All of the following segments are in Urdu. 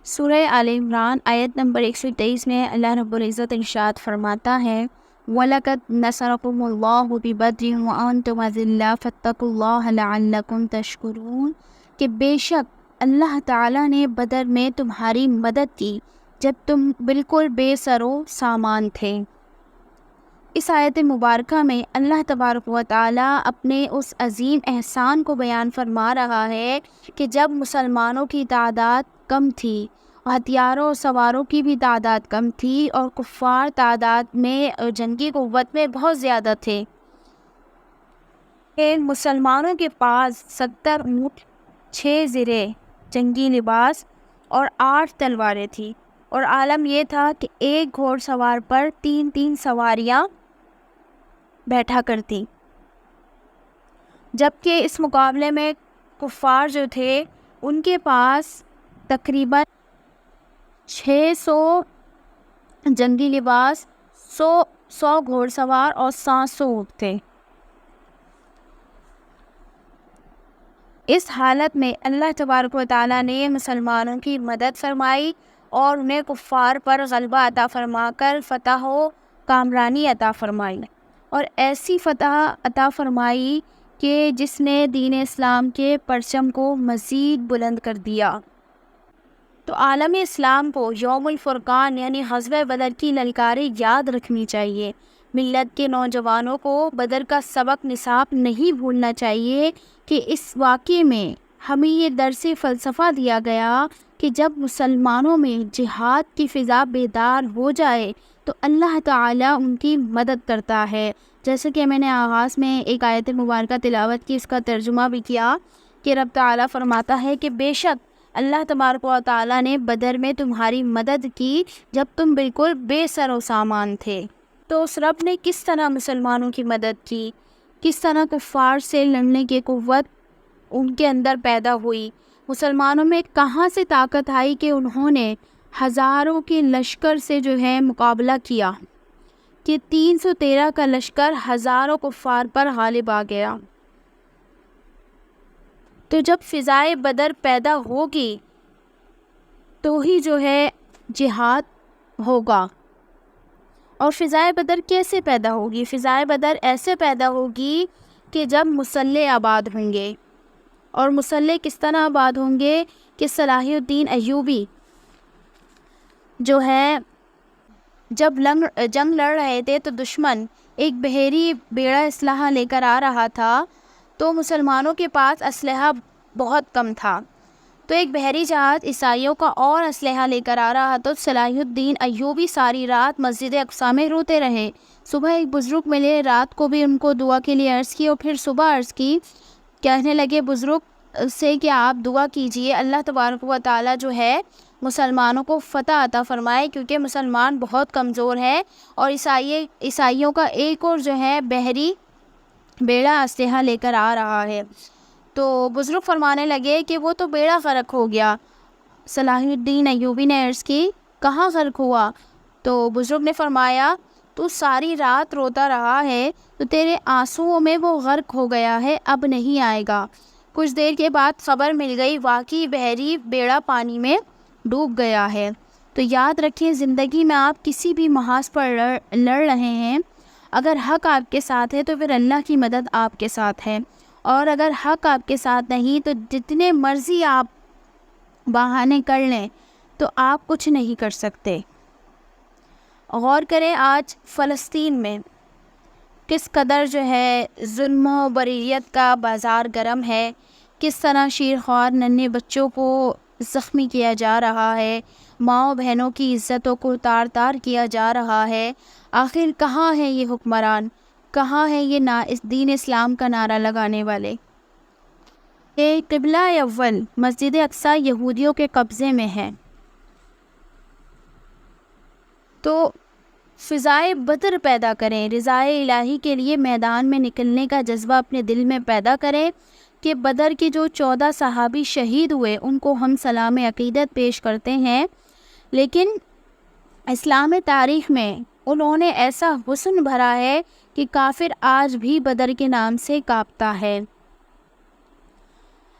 سورہ آل عمران آیت نمبر 123 میں اللہ رب العزت ارشاد فرماتا ہے وَلَقَدْ نَصَرَكُمُ اللَّهُ بِبَدْرٍ وَأَنْتُمْ أَذِلَّةٌ فَاتَّقُوا اللَّهَ لَعَلَّكُمْ تَشْكُرُونَ کہ بے شک اللہ تعالیٰ نے بدر میں تمہاری مدد کی جب تم بالکل بے سر و سامان تھے۔ اس آیت مبارکہ میں اللہ تبارک و تعالیٰ اپنے اس عظیم احسان کو بیان فرما رہا ہے کہ جب مسلمانوں کی تعداد کم تھی، ہتھیاروں اور سواروں کی بھی تعداد کم تھی اور کفار تعداد میں اور جنگی قوت میں بہت زیادہ تھے، کہ مسلمانوں کے پاس 70 اونٹ، 6 زرے جنگی لباس اور 8 تلواریں تھیں، اور عالم یہ تھا کہ ایک گھوڑ سوار پر 3 سواریاں بیٹھا کرتی، جبکہ اس مقابلے میں کفار جو تھے ان کے پاس تقریباً 600 جنگی لباس، 100 گھوڑ سوار اور 700 اونٹ تھے۔ اس حالت میں اللہ تبارک و تعالیٰ نے مسلمانوں کی مدد فرمائی اور انہیں کفار پر غلبہ عطا فرما کر فتح و کامرانی عطا فرمائی، اور ایسی فتح عطا فرمائی کہ جس نے دین اسلام کے پرچم کو مزید بلند کر دیا۔ تو عالم اسلام کو یوم الفرقان یعنی غزوہ بدر کی للکاریں یاد رکھنی چاہیے۔ ملت کے نوجوانوں کو بدر کا سبق نصاب نہیں بھولنا چاہیے کہ اس واقعے میں ہمیں یہ درس فلسفہ دیا گیا کہ جب مسلمانوں میں جہاد کی فضا بیدار ہو جائے تو اللہ تعالیٰ ان کی مدد کرتا ہے۔ جیسے کہ میں نے آغاز میں ایک آیت مبارکہ تلاوت کی، اس کا ترجمہ بھی کیا کہ رب تعالیٰ فرماتا ہے کہ بے شک اللہ تبارک و تعالیٰ نے بدر میں تمہاری مدد کی جب تم بالکل بے سر و سامان تھے۔ تو اس رب نے کس طرح مسلمانوں کی مدد کی، کس طرح کفار سے لڑنے کی قوت ان کے اندر پیدا ہوئی، مسلمانوں میں کہاں سے طاقت آئی کہ انہوں نے ہزاروں کے لشکر سے جو ہے مقابلہ کیا، کہ 313 کا لشکر ہزاروں کفار پر غالب آ گیا۔ تو جب فضائے بدر پیدا ہوگی تو ہی جو ہے جہاد ہوگا۔ اور فضائے بدر کیسے پیدا ہوگی؟ فضائے بدر ایسے پیدا ہوگی کہ جب مسلح آباد ہوں گے، اور مسلح کس طرح آباد ہوں گے کہ صلاح الدین ایوبی جو ہے جب جنگ لڑ رہے تھے تو دشمن ایک بحری بیڑا اسلحہ لے کر آ رہا تھا، تو مسلمانوں کے پاس اسلحہ بہت کم تھا، تو ایک بحری جہاز عیسائیوں کا اور اسلحہ لے کر آ رہا، تو صلاح الدین ایوبی ساری رات مسجد اقصیٰ میں روتے رہے۔ صبح ایک بزرگ ملے، رات کو بھی ان کو دعا کے لیے عرض کی، اور پھر صبح عرض کی، کہنے لگے بزرگ سے کہ آپ دعا کیجئے اللہ تبارک و تعالیٰ جو ہے مسلمانوں کو فتح عطا فرمائے، کیونکہ مسلمان بہت کمزور ہے اور عیسائیوں کا ایک اور جو ہے بحری بیڑا اسلحہ لے کر آ رہا ہے۔ تو بزرگ فرمانے لگے کہ وہ تو بیڑا غرق ہو گیا۔ صلاح الدین ایوبی نے عرض کی کہاں غرق ہوا؟ تو بزرگ نے فرمایا تو ساری رات روتا رہا ہے، تو تیرے آنسوؤں میں وہ غرق ہو گیا ہے، اب نہیں آئے گا۔ کچھ دیر کے بعد خبر مل گئی، واقعی بحری بیڑا پانی میں ڈوب گیا ہے۔ تو یاد رکھیں زندگی میں آپ کسی بھی محاذ پر لڑ رہے ہیں، اگر حق آپ کے ساتھ ہے تو پھر اللہ کی مدد آپ کے ساتھ ہے، اور اگر حق آپ کے ساتھ نہیں تو جتنے مرضی آپ بہانے کر لیں تو آپ کچھ نہیں کر سکتے۔ غور کریں آج فلسطین میں کس قدر جو ہے ظلم و بریت کا بازار گرم ہے، کس طرح شیرخوار ننھے بچوں کو زخمی کیا جا رہا ہے، ماؤں بہنوں کی عزتوں کو تار تار کیا جا رہا ہے۔ آخر کہاں ہے یہ حکمران، کہاں ہے یہ اس دین اسلام کا نعرہ لگانے والے؟ یہ قبلہ اول مسجد اقصیٰ یہودیوں کے قبضے میں ہے۔ تو فضائے بدر پیدا کریں، رضائے الہی کے لیے میدان میں نکلنے کا جذبہ اپنے دل میں پیدا کریں، کہ بدر کے جو 14 صحابی شہید ہوئے ان کو ہم سلام عقیدت پیش کرتے ہیں، لیکن اسلام تاریخ میں انہوں نے ایسا حسن بھرا ہے کہ کافر آج بھی بدر کے نام سے کانپتا ہے۔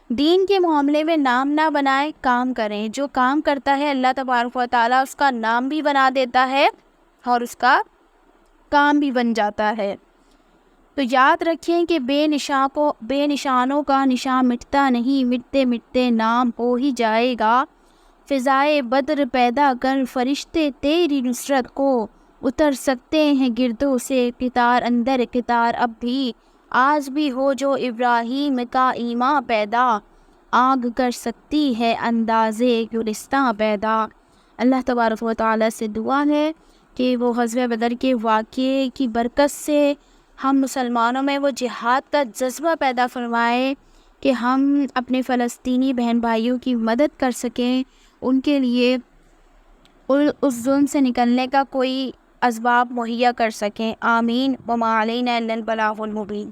دین کے معاملے میں نام نہ بنائیں، کام کریں۔ جو کام کرتا ہے اللہ تبارک و تعالیٰ اس کا نام بھی بنا دیتا ہے اور اس کا کام بھی بن جاتا ہے۔ تو یاد رکھیں کہ بے نشانوں کا نشان مٹتا نہیں، مٹتے مٹتے نام ہو ہی جائے گا۔ فضائے بدر پیدا کر فرشتے تیری نصرت کو، اتر سکتے ہیں گردوں سے قطار اندر قطار اب بھی۔ آج بھی ہو جو ابراہیم کا ایمان پیدا، آگ کر سکتی ہے اندازے گلستاں پیدا۔ اللہ تبارک و تعالیٰ سے دعا ہے کہ وہ غزوہ بدر کے واقعے کی برکت سے ہم مسلمانوں میں وہ جہاد کا جذبہ پیدا فرمائے کہ ہم اپنے فلسطینی بہن بھائیوں کی مدد کر سکیں، ان کے لیے اس ظلم سے نکلنے کا کوئی اسباب مہیا کر سکیں۔ آمین۔ وما علینا الا البلاغ المبین۔